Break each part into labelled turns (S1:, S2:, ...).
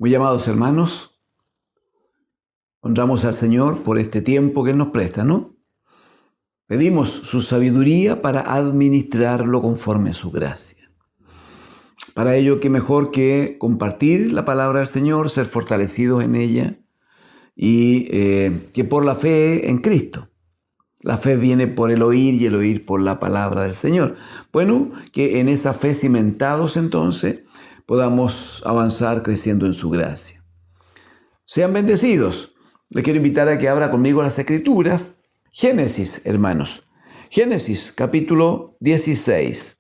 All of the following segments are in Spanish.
S1: Muy amados hermanos, honramos al Señor por este tiempo que Él nos presta, ¿no? Pedimos su sabiduría para administrarlo conforme a su gracia. Para ello, qué mejor que compartir la palabra del Señor, ser fortalecidos en ella y que por la fe en Cristo. La fe viene por el oír y el oír por la palabra del Señor. Bueno, que en esa fe cimentados entonces podamos avanzar creciendo en su gracia. Sean bendecidos. Les quiero invitar a que abra conmigo las Escrituras. Génesis, hermanos. Génesis, capítulo 16.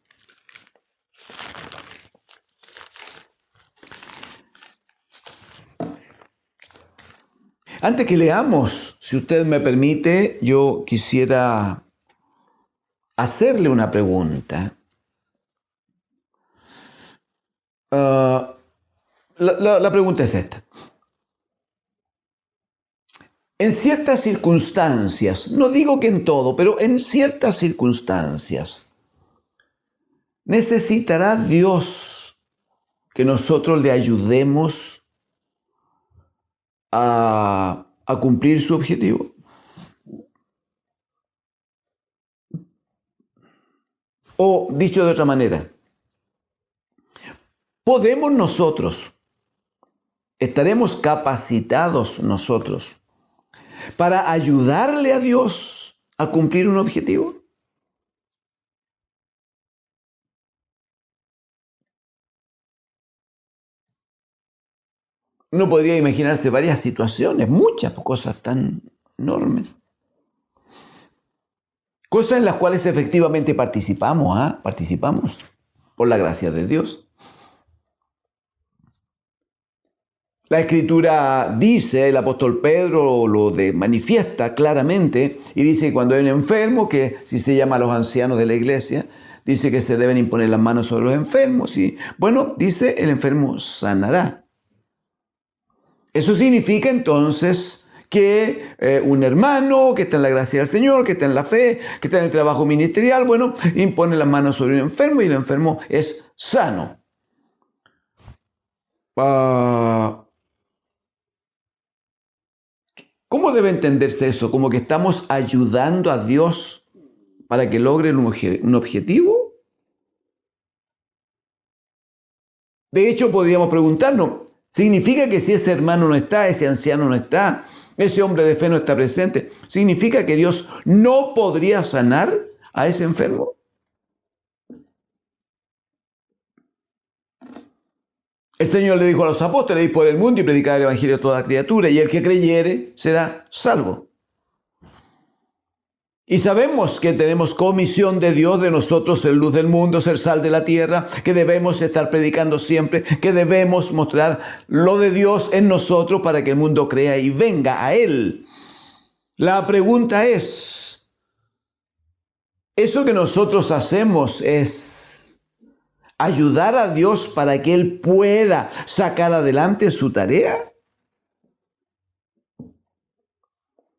S1: Antes que leamos, si usted me permite, yo quisiera hacerle una pregunta. La pregunta es esta. En ciertas circunstancias, no digo que en todo, pero en ciertas circunstancias, ¿necesitará Dios que nosotros le ayudemos a cumplir su objetivo? O dicho de otra manera, ¿podemos nosotros, estaremos capacitados nosotros para ayudarle a Dios a cumplir un objetivo? Uno podría imaginarse varias situaciones, muchas cosas tan enormes. Cosas en las cuales efectivamente participamos por la gracia de Dios. La Escritura dice, el apóstol Pedro manifiesta claramente y dice que cuando hay un enfermo, que si se llama a los ancianos de la iglesia, dice que se deben imponer las manos sobre los enfermos y, bueno, dice el enfermo sanará. Eso significa entonces que un hermano que está en la gracia del Señor, que está en la fe, que está en el trabajo ministerial, bueno, impone las manos sobre un enfermo y el enfermo es sano. ¿Cómo debe entenderse eso? ¿Como que estamos ayudando a Dios para que logre un objetivo? De hecho, podríamos preguntarnos, ¿significa que si ese hermano no está, ese anciano no está, ese hombre de fe no está presente, significa que Dios no podría sanar a ese enfermo? El Señor le dijo a los apóstoles, ir por el mundo y predicar el evangelio a toda criatura, y el que creyere será salvo. Y sabemos que tenemos comisión de Dios de nosotros ser luz del mundo, ser sal de la tierra, que debemos estar predicando siempre, que debemos mostrar lo de Dios en nosotros para que el mundo crea y venga a Él. La pregunta es, ¿eso que nosotros hacemos es ayudar a Dios para que Él pueda sacar adelante su tarea?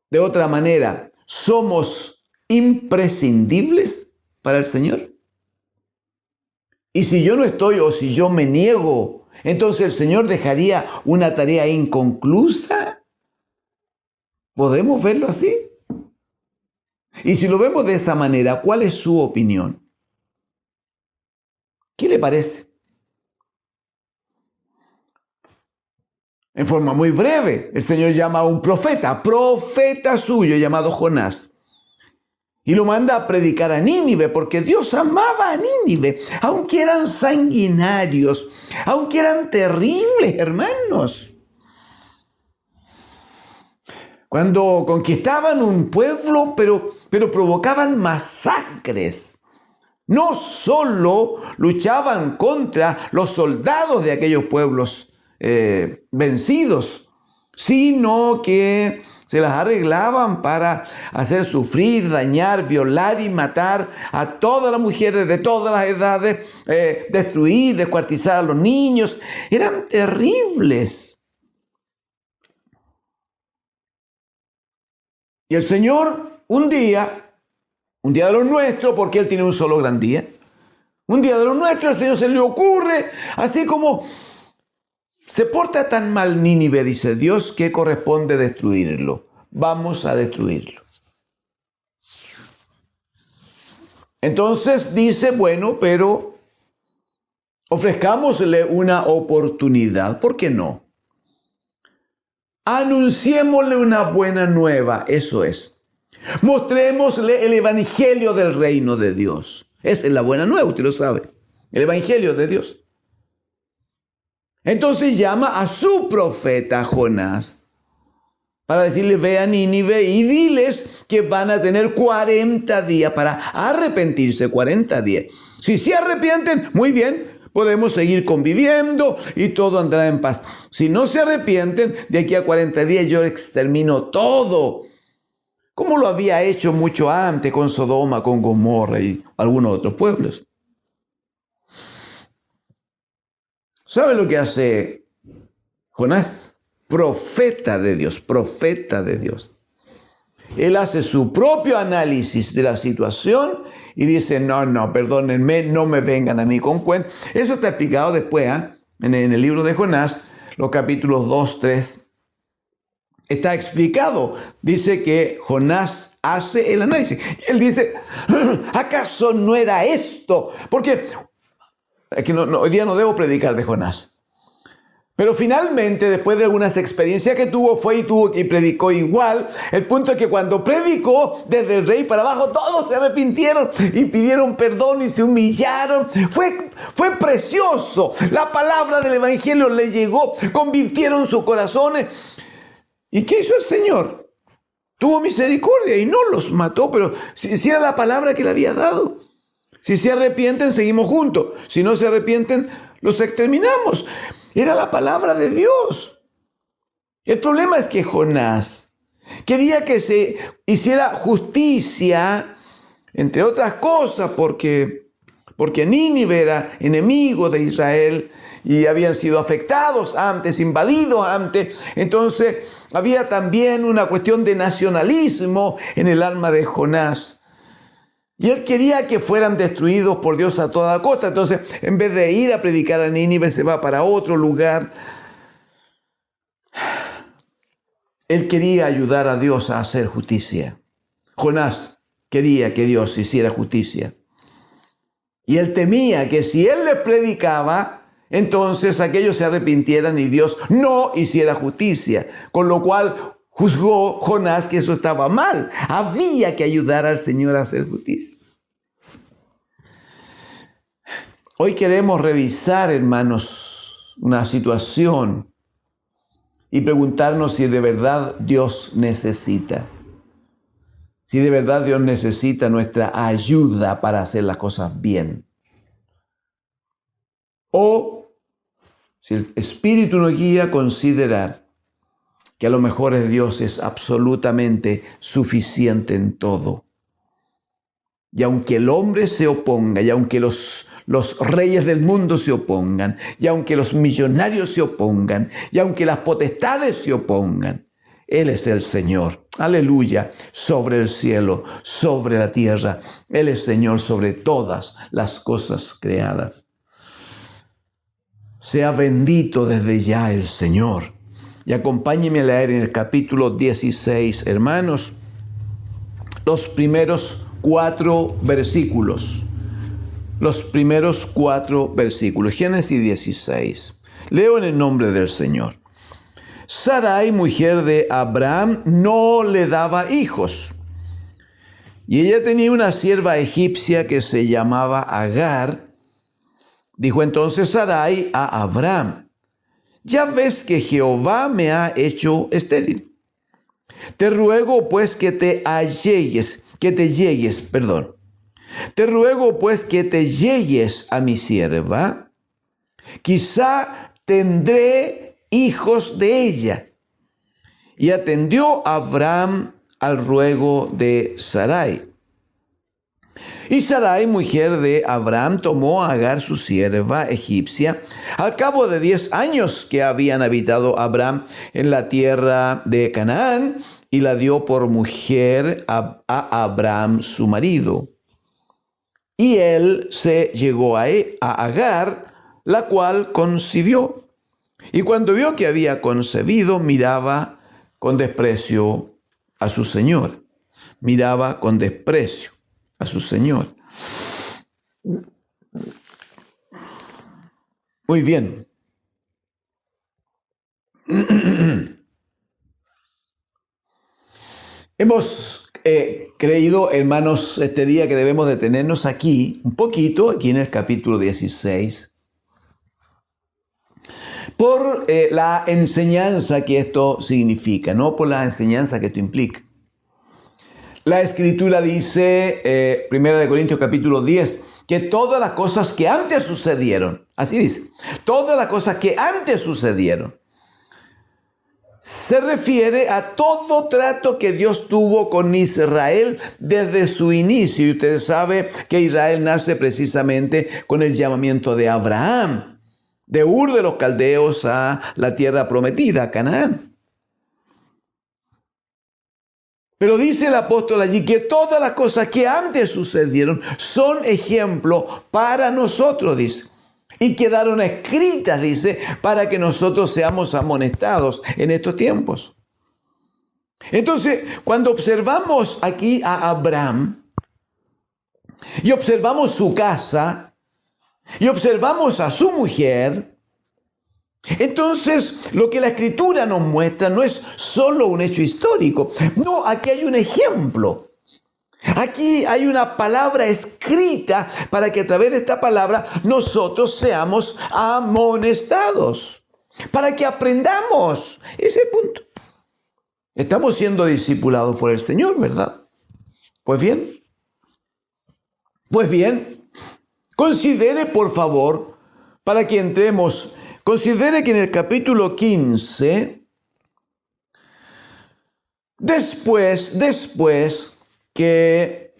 S1: De otra manera, ¿somos imprescindibles para el Señor? Y si yo no estoy o si yo me niego, entonces el Señor dejaría una tarea inconclusa. ¿Podemos verlo así? Y si lo vemos de esa manera, ¿cuál es su opinión? ¿Qué le parece? En forma muy breve, el Señor llama a un profeta suyo llamado Jonás, y lo manda a predicar a Nínive, porque Dios amaba a Nínive, aunque eran sanguinarios, aunque eran terribles, hermanos. Cuando conquistaban un pueblo, pero provocaban masacres. No solo luchaban contra los soldados de aquellos pueblos vencidos, sino que se las arreglaban para hacer sufrir, dañar, violar y matar a todas las mujeres de todas las edades, destruir, descuartizar a los niños. Eran terribles. Y el Señor un día de los nuestros, porque Él tiene un solo gran día, un día de los nuestros, al Señor se le ocurre, así como Se porta tan mal Nínive, dice Dios, que corresponde destruirlo. Vamos a destruirlo. Entonces dice, bueno, pero ofrezcámosle una oportunidad. ¿Por qué no? Anunciémosle una buena nueva, eso es. Mostrémosle el evangelio del reino de Dios. Esa es la buena nueva, usted lo sabe. El evangelio de Dios. Entonces llama a su profeta Jonás para decirle, ve a Nínive y diles que van a tener 40 días para arrepentirse, 40 días. Si se arrepienten, muy bien, podemos seguir conviviendo y todo andará en paz. Si no se arrepienten, de aquí a 40 días yo extermino todo, como lo había hecho mucho antes con Sodoma, con Gomorra y algunos otros pueblos. ¿Sabe lo que hace Jonás? Profeta de Dios, profeta de Dios. Él hace su propio análisis de la situación y dice, no, perdónenme, no me vengan a mí con cuentos. Eso está explicado después, en el libro de Jonás, los capítulos 2, 3. Está explicado. Dice que Jonás hace el análisis. Él dice, ¿acaso no era esto? Porque es que hoy día no debo predicar de Jonás. Pero finalmente, después de algunas experiencias que tuvo, fue y predicó igual. El punto es que cuando predicó, desde el rey para abajo, todos se arrepintieron y pidieron perdón y se humillaron. Fue precioso. La palabra del evangelio le llegó, convirtieron sus corazones. ¿Y qué hizo el Señor? Tuvo misericordia y no los mató, pero si era la palabra que le había dado. Si se arrepienten, seguimos juntos. Si no se arrepienten, los exterminamos. Era la palabra de Dios. El problema es que Jonás quería que se hiciera justicia, entre otras cosas, porque Nínive era enemigo de Israel y habían sido afectados antes, invadidos antes. Entonces había también una cuestión de nacionalismo en el alma de Jonás. Y él quería que fueran destruidos por Dios a toda costa. Entonces, en vez de ir a predicar a Nínive, se va para otro lugar. Él quería ayudar a Dios a hacer justicia. Jonás quería que Dios hiciera justicia. Y él temía que si él les predicaba, entonces aquellos se arrepintieran y Dios no hiciera justicia. Con lo cual juzgó Jonás que eso estaba mal. Había que ayudar al Señor a hacer justicia. Hoy queremos revisar, hermanos, una situación y preguntarnos si de verdad Dios necesita. Si de verdad Dios necesita nuestra ayuda para hacer las cosas bien. O si el Espíritu nos guía a considerar que a lo mejor Dios es absolutamente suficiente en todo. Y aunque el hombre se oponga, y aunque los reyes del mundo se opongan, y aunque los millonarios se opongan, y aunque las potestades se opongan, Él es el Señor. Aleluya, sobre el cielo, sobre la tierra. Él es Señor sobre todas las cosas creadas. Sea bendito desde ya el Señor. Y acompáñenme a leer en el capítulo 16, hermanos, los primeros 4 versículos. Los primeros 4 versículos. Génesis 16. Leo en el nombre del Señor. Sarai, mujer de Abraham, no le daba hijos. Y ella tenía una sierva egipcia que se llamaba Agar. Dijo entonces Sarai a Abraham: ya ves que Jehová me ha hecho estéril. Te ruego pues que te llegues. Te ruego pues que te llegues a mi sierva. Quizá tendré hijos de ella. Y atendió Abraham al ruego de Sarai. Y Sarai, mujer de Abraham, tomó a Agar, su sierva egipcia, al cabo de 10 años que habían habitado Abraham en la tierra de Canaán, y la dio por mujer a Abraham, su marido. Y él se llegó a Agar, la cual concibió. Y cuando vio que había concebido, miraba con desprecio a su señor. Miraba con desprecio a su señor. Muy bien. Hemos creído, hermanos, este día que debemos detenernos aquí, un poquito, aquí en el capítulo 16, por la enseñanza que esto significa, no por la enseñanza que esto implica. La Escritura dice, 1 Corintios capítulo 10, que todas las cosas que antes sucedieron, así dice, todas las cosas que antes sucedieron, se refiere a todo trato que Dios tuvo con Israel desde su inicio. Y ustedes saben que Israel nace precisamente con el llamamiento de Abraham, de Ur de los Caldeos a la tierra prometida, Canaán. Pero dice el apóstol allí que todas las cosas que antes sucedieron son ejemplo para nosotros, dice. Y quedaron escritas, dice, para que nosotros seamos amonestados en estos tiempos. Entonces, cuando observamos aquí a Abraham y observamos su casa y observamos a su mujer, entonces lo que la Escritura nos muestra no es solo un hecho histórico. No, aquí hay un ejemplo. Aquí hay una palabra escrita para que a través de esta palabra nosotros seamos amonestados, para que aprendamos. Ese es el punto. Estamos siendo discipulados por el Señor, ¿verdad? Pues bien, considere por favor, para que entremos, considere que en el capítulo 15, después que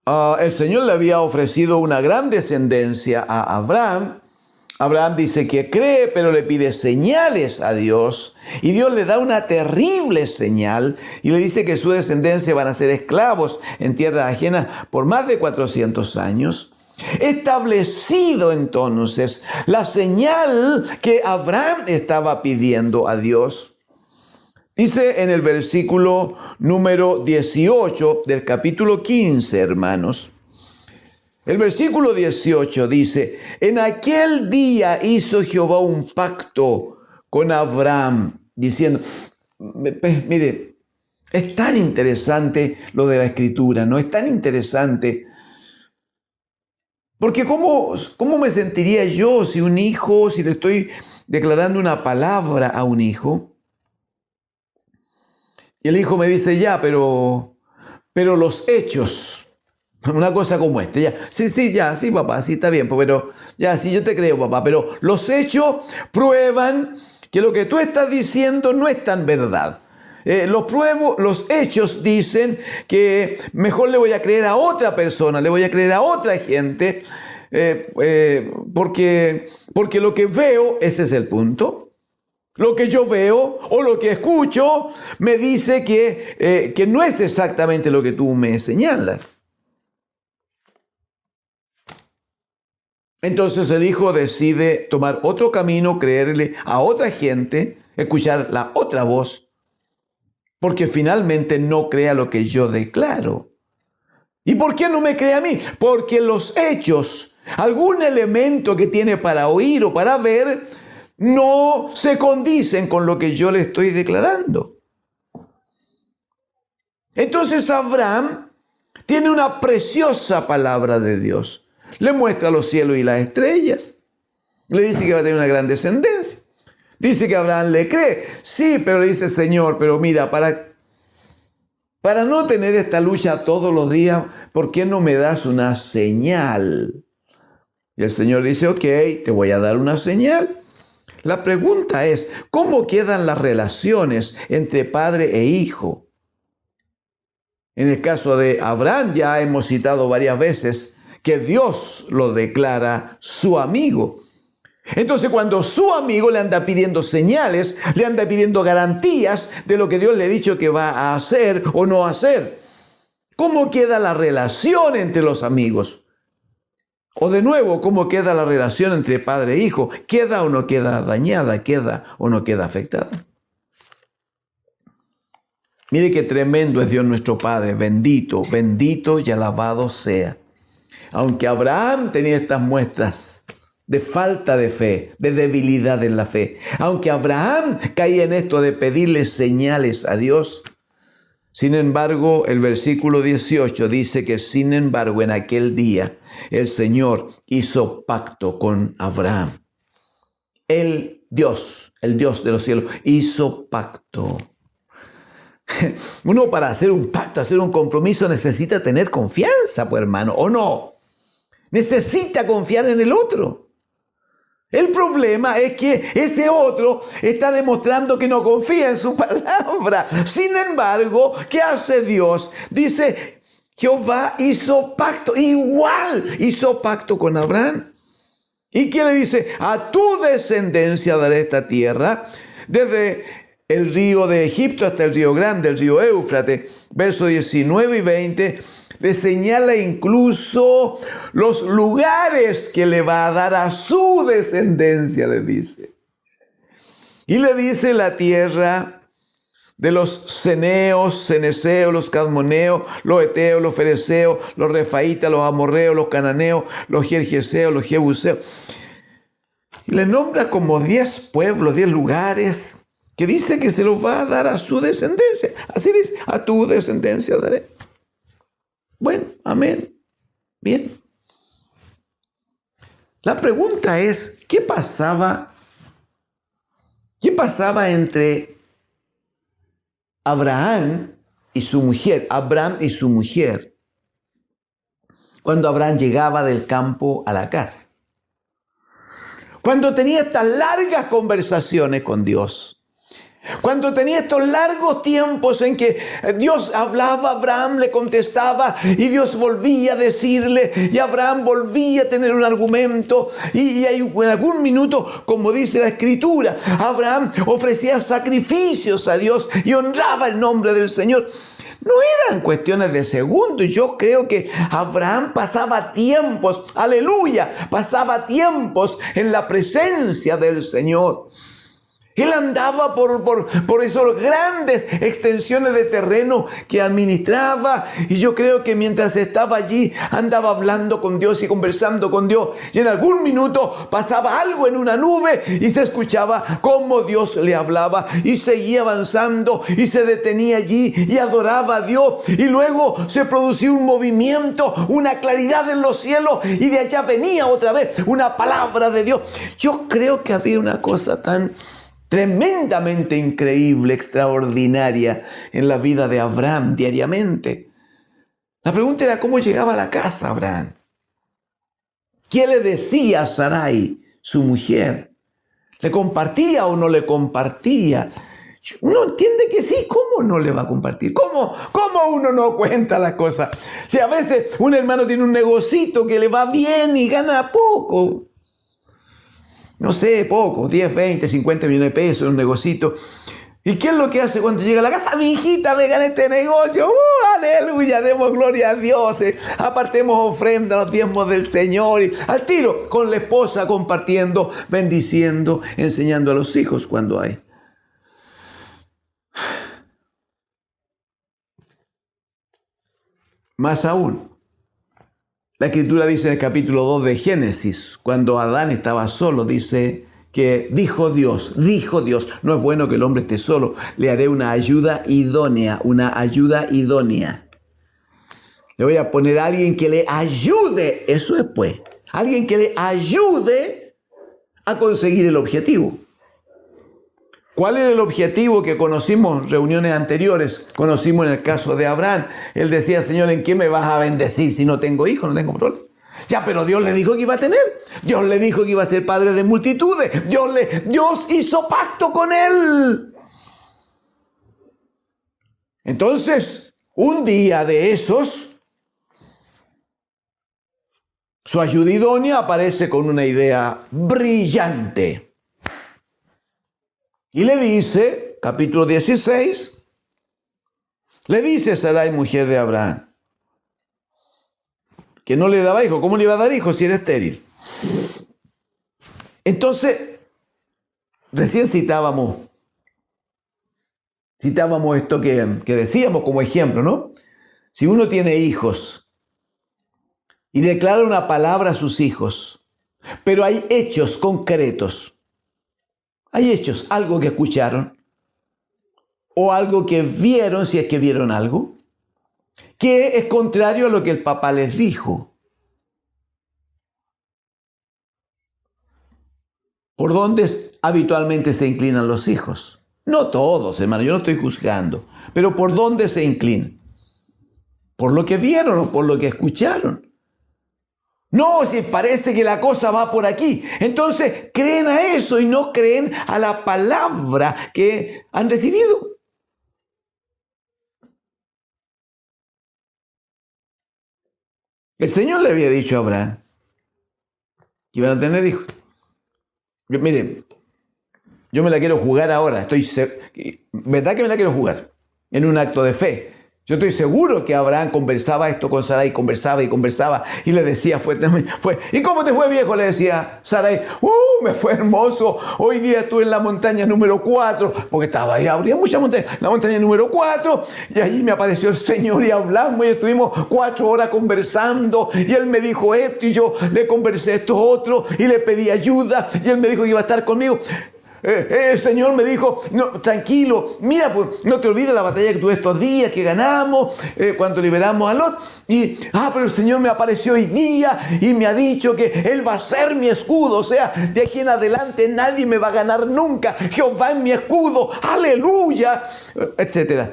S1: el Señor le había ofrecido una gran descendencia a Abraham. Abraham dice que cree, pero le pide señales a Dios. Y Dios le da una terrible señal y le dice que su descendencia van a ser esclavos en tierra ajena por más de 400 años. Establecido entonces la señal que Abraham estaba pidiendo a Dios. Dice en el versículo número 18 del capítulo 15, hermanos. El versículo 18 dice, en aquel día hizo Jehová un pacto con Abraham, diciendo, mire, es tan interesante lo de la Escritura, ¿no? Es tan interesante. Porque ¿cómo me sentiría yo si le estoy declarando una palabra a un hijo? Y el hijo me dice, ya, pero los hechos, una cosa como esta, ya, sí, papá, sí, está bien, pero ya, sí, yo te creo, papá, pero los hechos prueban que lo que tú estás diciendo no es tan verdad. Los hechos dicen que mejor le voy a creer a otra persona, le voy a creer a otra gente, porque lo que veo, ese es el punto. Lo que yo veo o lo que escucho me dice que no es exactamente lo que tú me señalas. Entonces el hijo decide tomar otro camino, creerle a otra gente, escuchar la otra voz, porque finalmente no crea lo que yo declaro. ¿Y por qué no me cree a mí? Porque los hechos, algún elemento que tiene para oír o para ver, no se condicen con lo que yo le estoy declarando. Entonces Abraham tiene una preciosa palabra de Dios. Le muestra los cielos y las estrellas. Le dice que va a tener una gran descendencia. Dice que Abraham le cree. Sí, pero le dice, Señor, pero mira, para no tener esta lucha todos los días, ¿por qué no me das una señal? Y el Señor dice, ok, te voy a dar una señal. La pregunta es, ¿cómo quedan las relaciones entre padre e hijo? En el caso de Abraham ya hemos citado varias veces que Dios lo declara su amigo. Entonces cuando su amigo le anda pidiendo señales, le anda pidiendo garantías de lo que Dios le ha dicho que va a hacer o no hacer, ¿cómo queda la relación entre los amigos? O de nuevo, ¿cómo queda la relación entre padre e hijo? ¿Queda o no queda dañada? ¿Queda o no queda afectada? Mire qué tremendo es Dios nuestro Padre, bendito, bendito y alabado sea. Aunque Abraham tenía estas muestras de falta de fe, de debilidad en la fe, aunque Abraham caía en esto de pedirle señales a Dios, sin embargo, el versículo 18 dice que sin embargo en aquel día el Señor hizo pacto con Abraham. El Dios de los cielos, hizo pacto. Uno para hacer un pacto, hacer un compromiso necesita tener confianza, pues hermano, ¿o no? Necesita confiar en el otro. El problema es que ese otro está demostrando que no confía en su palabra. Sin embargo, ¿qué hace Dios? Dice, Jehová hizo pacto, igual hizo pacto con Abraham. ¿Y qué le dice? A tu descendencia daré esta tierra, desde el río de Egipto hasta el río grande, el río Éufrates. Versos 19 y 20, le señala incluso los lugares que le va a dar a su descendencia, le dice. Y le dice la tierra de los ceneos, ceneseos, los cadmoneos, los eteos, los fereceos, los refaitas, los amorreos, los cananeos, los gergeseos, los jebuseos. Y le nombra como 10 pueblos, 10 lugares, que dice que se los va a dar a su descendencia. Así dice, a tu descendencia daré. Bueno, amén. Bien. La pregunta es, ¿qué pasaba entre Abraham y su mujer? Abraham y su mujer, cuando Abraham llegaba del campo a la casa. Cuando tenía estas largas conversaciones con Dios. Cuando tenía estos largos tiempos en que Dios hablaba, Abraham le contestaba y Dios volvía a decirle y Abraham volvía a tener un argumento y en algún minuto, como dice la Escritura, Abraham ofrecía sacrificios a Dios y honraba el nombre del Señor. No eran cuestiones de segundos. Yo creo que Abraham pasaba tiempos, aleluya, pasaba tiempos en la presencia del Señor. Él andaba por esas grandes extensiones de terreno que administraba. Y yo creo que mientras estaba allí, andaba hablando con Dios y conversando con Dios. Y en algún minuto pasaba algo en una nube y se escuchaba cómo Dios le hablaba. Y seguía avanzando y se detenía allí y adoraba a Dios. Y luego se producía un movimiento, una claridad en los cielos. Y de allá venía otra vez una palabra de Dios. Yo creo que había una cosa tan tremendamente increíble, extraordinaria en la vida de Abraham diariamente. La pregunta era cómo llegaba a la casa Abraham. ¿Qué le decía a Sarai, su mujer? ¿Le compartía o no le compartía? Uno entiende que sí, ¿cómo no le va a compartir? ¿Cómo uno no cuenta las cosas? Si a veces un hermano tiene un negocito que le va bien y gana poco, no sé, poco, 10, 20, 50 millones de pesos en un negocito. ¿Y qué es lo que hace cuando llega a la casa? Mi hijita, me gané este negocio. Aleluya, demos gloria a Dios. Apartemos ofrenda, los diezmos del Señor. Y al tiro, con la esposa compartiendo, bendiciendo, enseñando a los hijos cuando hay. Más aún, la Escritura dice en el capítulo 2 de Génesis, cuando Adán estaba solo, dice que dijo Dios, no es bueno que el hombre esté solo, le haré una ayuda idónea. Le voy a poner a alguien que le ayude, eso es pues, alguien que le ayude a conseguir el objetivo. ¿Cuál era el objetivo que conocimos en reuniones anteriores? Conocimos en el caso de Abraham. Él decía, Señor, ¿en qué me vas a bendecir si no tengo hijos? No tengo problema. Ya, pero Dios le dijo que iba a tener. Dios le dijo que iba a ser padre de multitudes. Dios hizo pacto con él. Entonces, un día de esos, su ayuda idónea aparece con una idea brillante. Y le dice, capítulo 16, le dice Sarai, mujer de Abraham, que no le daba hijos. ¿Cómo le iba a dar hijos si era estéril? Entonces, recién citábamos esto que decíamos como ejemplo, ¿no? Si uno tiene hijos y declara una palabra a sus hijos, pero hay hechos concretos, hay hechos, algo que escucharon o algo que vieron, si es que vieron algo, que es contrario a lo que el papá les dijo. ¿Por dónde habitualmente se inclinan los hijos? No todos, hermano, yo no estoy juzgando, pero ¿por dónde se inclinan? ¿Por lo que vieron o por lo que escucharon? No, si parece que la cosa va por aquí. Entonces creen a eso y no creen a la palabra que han recibido. El Señor le había dicho a Abraham que iban a tener hijos. Mire, yo me la quiero jugar ahora. ¿Verdad que me la quiero jugar? En un acto de fe. Yo estoy seguro que Abraham conversaba esto con Sarai, conversaba y le decía, ¿y cómo te fue, viejo? Le decía Sarai, me fue hermoso, hoy día estuve en la montaña número 4, porque estaba ahí, habría muchas montañas, la montaña número 4, y allí me apareció el Señor y hablamos y estuvimos 4 horas conversando, y Él me dijo esto, y yo le conversé esto otro, y le pedí ayuda, y Él me dijo que iba a estar conmigo. El Señor me dijo, no, tranquilo, mira, pues no te olvides la batalla que tuve estos días, que ganamos, cuando liberamos a Lot. Pero el Señor me apareció hoy día y me ha dicho que Él va a ser mi escudo. O sea, de aquí en adelante nadie me va a ganar nunca. Jehová es mi escudo, aleluya, etcétera.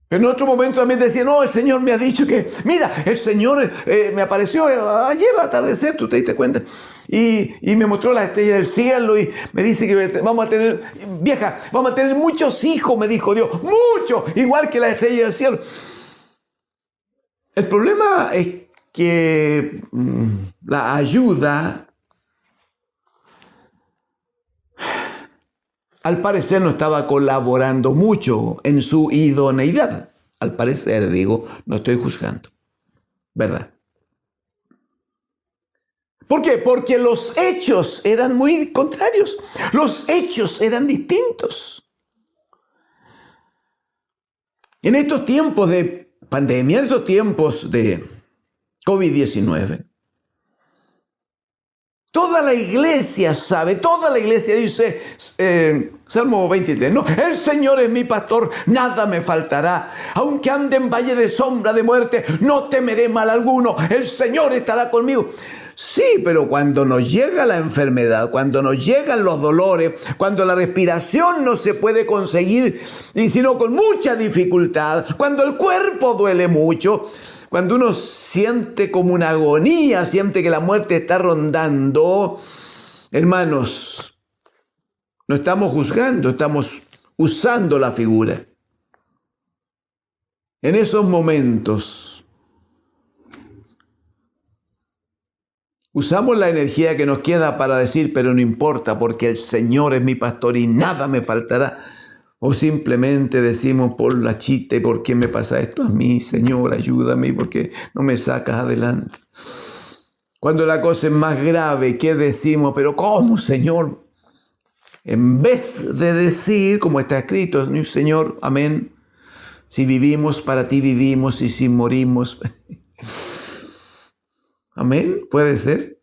S1: Pero en otro momento también decía, no, el Señor me ha dicho que, mira, el Señor me apareció ayer al atardecer, tú te diste cuenta, y me mostró las estrellas del cielo y me dice que vamos a tener muchos hijos, me dijo Dios, muchos, igual que las estrellas del cielo. El problema es que la ayuda, al parecer, no estaba colaborando mucho en su idoneidad. Al parecer, digo, no estoy juzgando, ¿verdad? ¿Por qué? Porque los hechos eran muy contrarios. Los hechos eran distintos. En estos tiempos de pandemia, en estos tiempos de COVID-19, toda la iglesia sabe, toda la iglesia dice, Salmo 23, no, el Señor es mi pastor, nada me faltará. Aunque ande en valle de sombra de muerte, no temeré mal alguno, el Señor estará conmigo. Sí, pero cuando nos llega la enfermedad, cuando nos llegan los dolores, cuando la respiración no se puede conseguir, y sino con mucha dificultad, cuando el cuerpo duele mucho, cuando uno siente como una agonía, siente que la muerte está rondando, hermanos, no estamos juzgando, estamos usando la figura. En esos momentos, usamos la energía que nos queda para decir, pero no importa, porque el Señor es mi pastor y nada me faltará. O simplemente decimos por la chiste, ¿por qué me pasa esto a mí? Señor, ayúdame, ¿por qué no me sacas adelante? Cuando la cosa es más grave, ¿qué decimos? Pero ¿cómo, Señor? En vez de decir, como está escrito, Señor, amén, si vivimos, para ti vivimos, y si morimos... Amén, puede ser.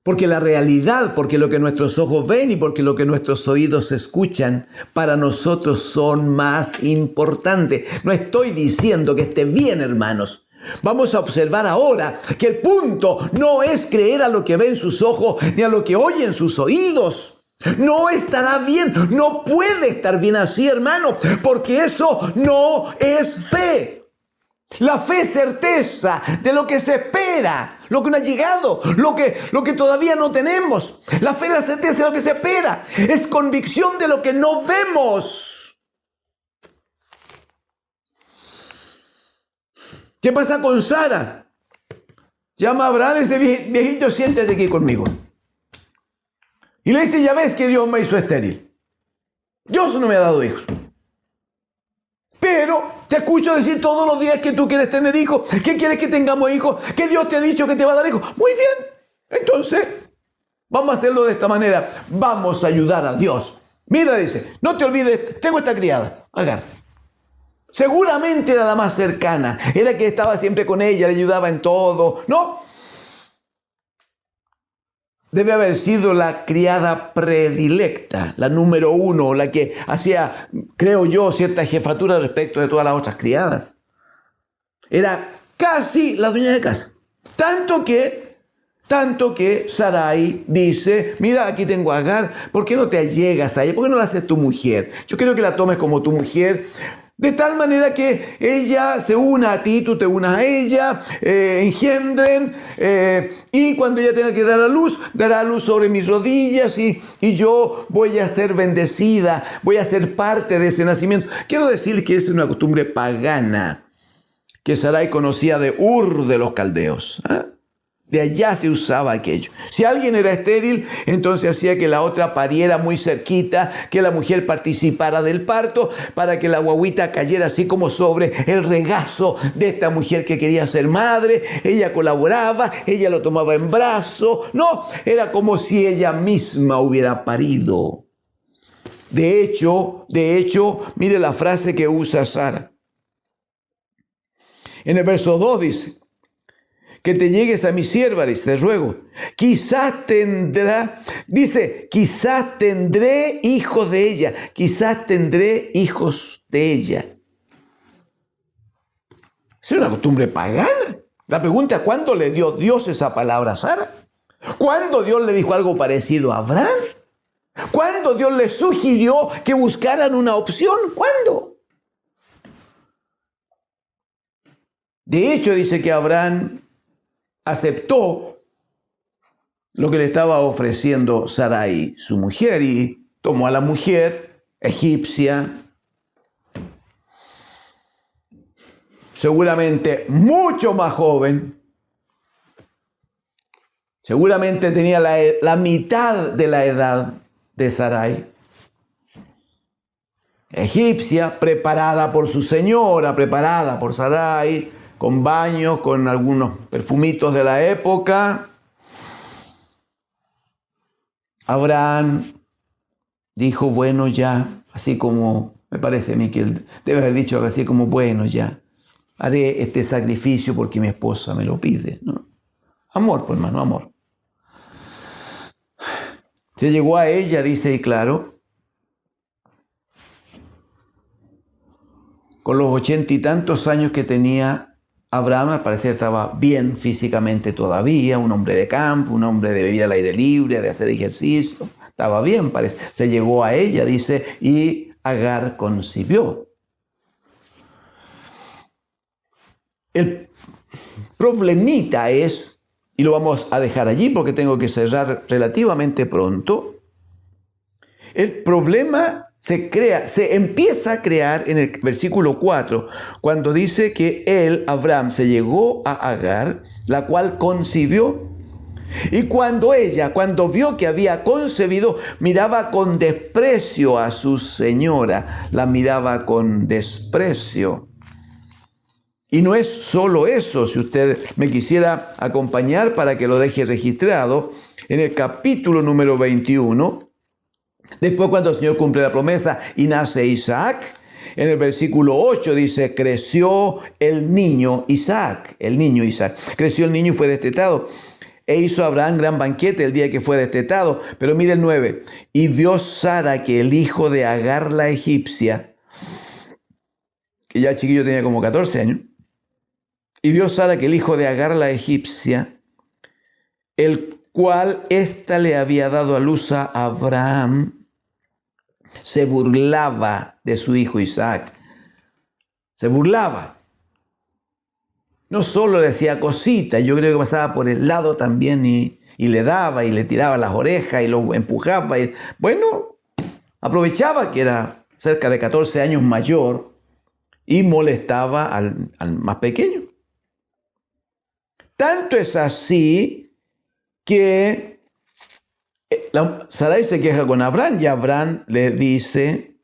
S1: Porque la realidad, porque lo que nuestros ojos ven y porque lo que nuestros oídos escuchan, para nosotros son más importantes. No estoy diciendo que esté bien, hermanos. Vamos a observar ahora que el punto no es creer a lo que ven sus ojos ni a lo que oyen sus oídos. No estará bien, no puede estar bien así, hermano, porque eso no es fe. La fe es certeza de lo que se espera, lo que no ha llegado, lo que todavía no tenemos. La fe es la certeza de lo que se espera, es convicción de lo que no vemos. ¿Qué pasa con Sara? Llama a Abraham y dice, viejito, siéntate aquí conmigo. Y le dice, ya ves que Dios me hizo estéril. Dios no me ha dado hijos. Pero te escucho decir todos los días que tú quieres tener hijos, que quieres que tengamos hijos, que Dios te ha dicho que te va a dar hijos. Muy bien, entonces vamos a hacerlo de esta manera. Vamos a ayudar a Dios. Mira, dice, no te olvides, tengo esta criada, Agar. Seguramente era la más cercana, era que estaba siempre con ella, le ayudaba en todo. No, debe haber sido la criada predilecta, la número uno, la que hacía, creo yo, cierta jefatura respecto de todas las otras criadas. Era casi la dueña de casa. Tanto que Sarai dice, mira, aquí tengo a Agar, ¿por qué no te allegas a ella? ¿Por qué no la haces tu mujer? Yo quiero que la tomes como tu mujer, de tal manera que ella se una a ti, tú te unas a ella, engendren, y cuando ella tenga que dar a luz, dará a luz sobre mis rodillas y yo voy a ser bendecida, voy a ser parte de ese nacimiento. Quiero decir que es una costumbre pagana que Sarai conocía de Ur de los caldeos. De allá se usaba aquello. Si alguien era estéril, entonces hacía que la otra pariera muy cerquita, que la mujer participara del parto, para que la guagüita cayera así como sobre el regazo de esta mujer que quería ser madre. Ella colaboraba, ella lo tomaba en brazo. No, era como si ella misma hubiera parido. De hecho, mire la frase que usa Sara. En el verso 2 dice, que te llegues a mi sierva, te ruego. Quizás tendré hijos de ella. Quizás tendré hijos de ella. Es una costumbre pagana. La pregunta es, ¿cuándo le dio Dios esa palabra a Sara? ¿Cuándo Dios le dijo algo parecido a Abraham? ¿Cuándo Dios le sugirió que buscaran una opción? ¿Cuándo? De hecho, dice que Abraham aceptó lo que le estaba ofreciendo Sarai, su mujer, y tomó a la mujer egipcia, seguramente mucho más joven, seguramente tenía la mitad de la edad de Sarai, egipcia, preparada por su señora, preparada por Sarai, con baños, con algunos perfumitos de la época. Abraham dijo, bueno, ya, así como, me parece a mí que él debe haber dicho algo así como, bueno, ya, haré este sacrificio porque mi esposa me lo pide, ¿no? Amor, pues hermano, amor. Se llegó a ella, dice, y claro, con los 80 y tantos años que tenía Abraham, al parecer estaba bien físicamente todavía, un hombre de campo, un hombre de vivir al aire libre, de hacer ejercicio, estaba bien, parece. Se llegó a ella, dice, y Agar concibió. El problemita es, y lo vamos a dejar allí porque tengo que cerrar relativamente pronto, el problema se empieza a crear en el versículo 4, cuando dice que Abraham, se llegó a Agar, la cual concibió. Y cuando vio que había concebido, miraba con desprecio a su señora, la miraba con desprecio. Y no es solo eso, si usted me quisiera acompañar para que lo deje registrado, en el capítulo número 21, después cuando el Señor cumple la promesa y nace Isaac, en el versículo 8 dice, creció el niño Isaac, creció el niño y fue destetado. E hizo Abraham gran banquete el día que fue destetado. Pero mire el 9, y vio Sara que el hijo de Agar la egipcia, que ya el chiquillo tenía como 14 años, y vio Sara que el hijo de Agar la egipcia, el cual ésta le había dado a luz a Abraham, se burlaba de su hijo Isaac. Se burlaba. No solo le hacía cositas, yo creo que pasaba por el lado también y le daba y le tiraba las orejas y lo empujaba. Y, bueno, aprovechaba que era cerca de 14 años mayor y molestaba al más pequeño. Tanto es así que Sarai se queja con Abraham y Abraham le dice,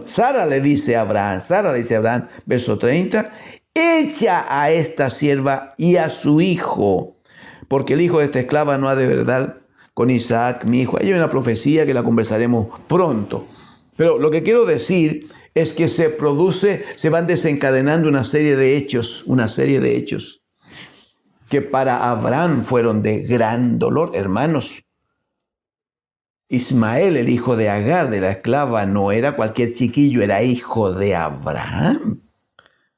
S1: Sara le dice a Abraham, verso 30, echa a esta sierva y a su hijo, porque el hijo de esta esclava no ha de heredar con Isaac, mi hijo. Hay una profecía que la conversaremos pronto. Pero lo que quiero decir es que se van desencadenando una serie de hechos que para Abraham fueron de gran dolor, hermanos. Ismael, el hijo de Agar, de la esclava, no era cualquier chiquillo, era hijo de Abraham.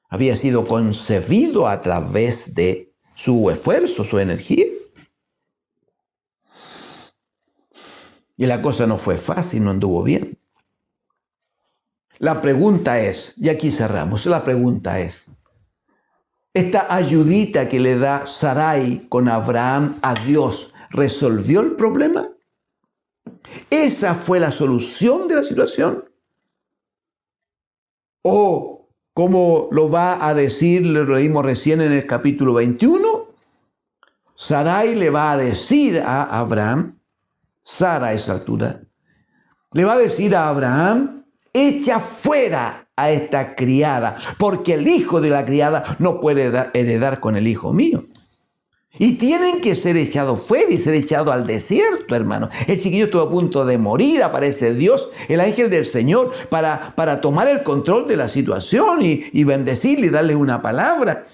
S1: Había sido concebido a través de su esfuerzo, su energía. Y la cosa no fue fácil, no anduvo bien. La pregunta es, y aquí cerramos, la pregunta es, ¿esta ayudita que le da Sarai con Abraham a Dios resolvió el problema? ¿Esa fue la solución de la situación? ¿O como lo va a decir, lo leímos recién en el capítulo 21, Sarai le va a decir a Abraham, Sara a esa altura, le va a decir a Abraham, echa fuera a esta criada, porque el hijo de la criada no puede heredar con el hijo mío. Y tienen que ser echados fuera y ser echados al desierto, hermano. El chiquillo estuvo a punto de morir, aparece Dios, el ángel del Señor, para tomar el control de la situación y bendecirle y darle una palabra.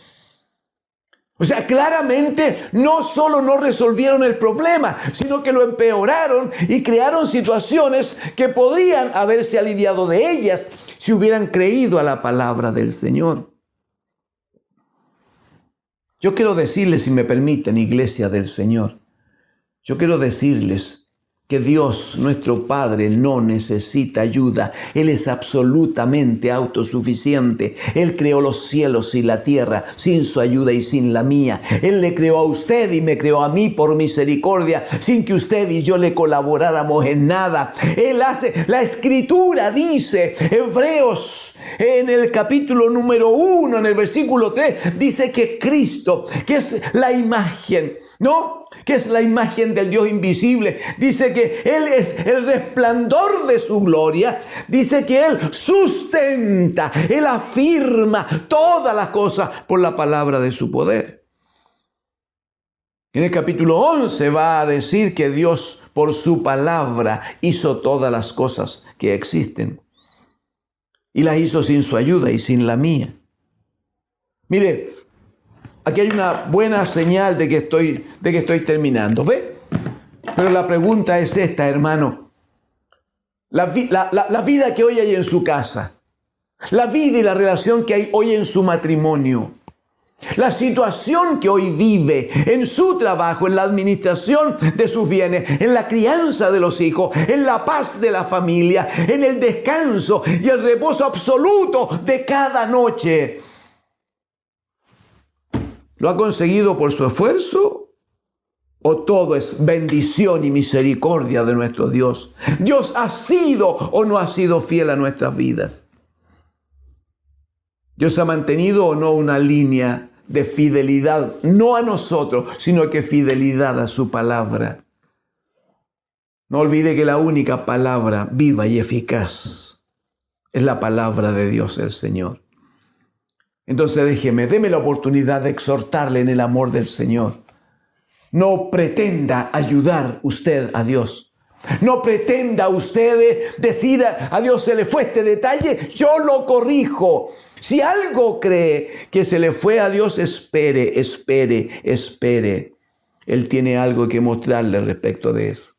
S1: O sea, claramente no solo no resolvieron el problema, sino que lo empeoraron y crearon situaciones que podrían haberse aliviado de ellas si hubieran creído a la palabra del Señor. Yo quiero decirles, si me permiten, iglesia del Señor, yo quiero decirles que Dios, nuestro Padre, no necesita ayuda. Él es absolutamente autosuficiente. Él creó los cielos y la tierra sin su ayuda y sin la mía. Él le creó a usted y me creó a mí por misericordia, sin que usted y yo le colaboráramos en nada. Él hace, la Escritura dice, Hebreos, en el capítulo número 1, en el versículo 3, dice que Cristo, que es la imagen, ¿no?, que es la imagen del Dios invisible. Dice que Él es el resplandor de su gloria. Dice que Él sustenta, Él afirma todas las cosas por la palabra de su poder. En el capítulo 11 va a decir que Dios por su palabra hizo todas las cosas que existen. Y las hizo sin su ayuda y sin la mía. Mire, aquí hay una buena señal de que estoy terminando, ¿ve? Pero la pregunta es esta, hermano. La vida que hoy hay en su casa, la vida y la relación que hay hoy en su matrimonio, la situación que hoy vive en su trabajo, en la administración de sus bienes, en la crianza de los hijos, en la paz de la familia, en el descanso y el reposo absoluto de cada noche. ¿Lo ha conseguido por su esfuerzo? ¿O todo es bendición y misericordia de nuestro Dios? ¿Dios ha sido o no ha sido fiel a nuestras vidas? ¿Dios ha mantenido o no una línea de fidelidad, no a nosotros, sino que fidelidad a su palabra? No olvide que la única palabra viva y eficaz es la palabra de Dios el Señor. Entonces déme la oportunidad de exhortarle en el amor del Señor. No pretenda ayudar usted a Dios. No pretenda usted decir a Dios, se le fue este detalle, yo lo corrijo. Si algo cree que se le fue a Dios, espere. Él tiene algo que mostrarle respecto de eso.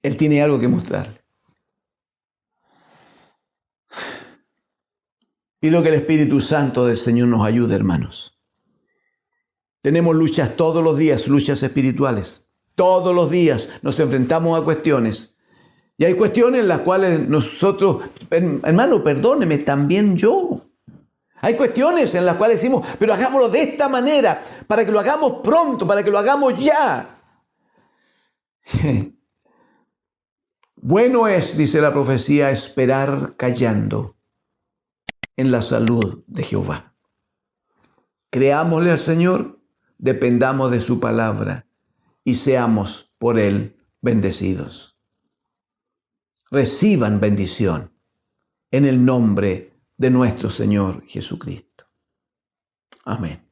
S1: Él tiene algo que mostrarle. Pido que el Espíritu Santo del Señor nos ayude, hermanos. Tenemos luchas todos los días, luchas espirituales. Todos los días nos enfrentamos a cuestiones. Y hay cuestiones en las cuales nosotros, hermano, perdóneme, también yo. Hay cuestiones en las cuales decimos, pero hagámoslo de esta manera, para que lo hagamos pronto, para que lo hagamos ya. Bueno es, dice la profecía, esperar callando en la salud de Jehová. Creámosle al Señor, dependamos de su palabra y seamos por Él bendecidos. reciban bendición en el nombre de nuestro Señor Jesucristo. Amén.